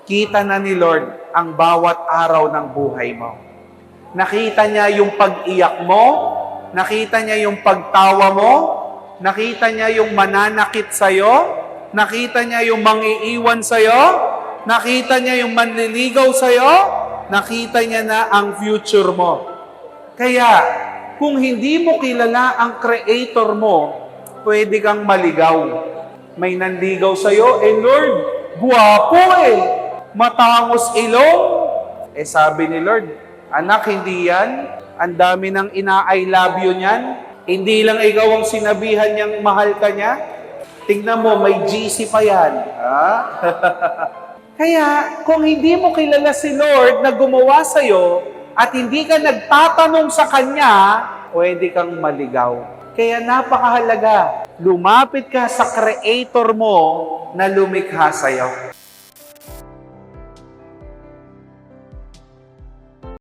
Kita na ni Lord ang bawat araw ng buhay mo. Nakita niya yung pag-iyak mo, nakita niya yung pagtawa mo, nakita niya yung mananakit sa'yo, nakita niya yung mangiiwan sa'yo, nakita niya yung manliligaw sa'yo, nakita niya na ang future mo. Kaya, kung hindi mo kilala ang Creator mo, pwede kang maligaw. May nanligaw sa'yo, Lord, guwapo matangos ilong. Sabi ni Lord, anak, hindi yan. Ang dami ng ina-I love you niyan. Hindi lang ikaw ang sinabihan niyang mahal ka niya. Tingnan mo, may GC pa yan. Kaya, kung hindi mo kilala si Lord na gumawa sa'yo, at hindi ka nagtatanong sa Kanya, pwede kang maligaw. Kaya napakahalaga, lumapit ka sa Creator mo na lumikha sa'yo.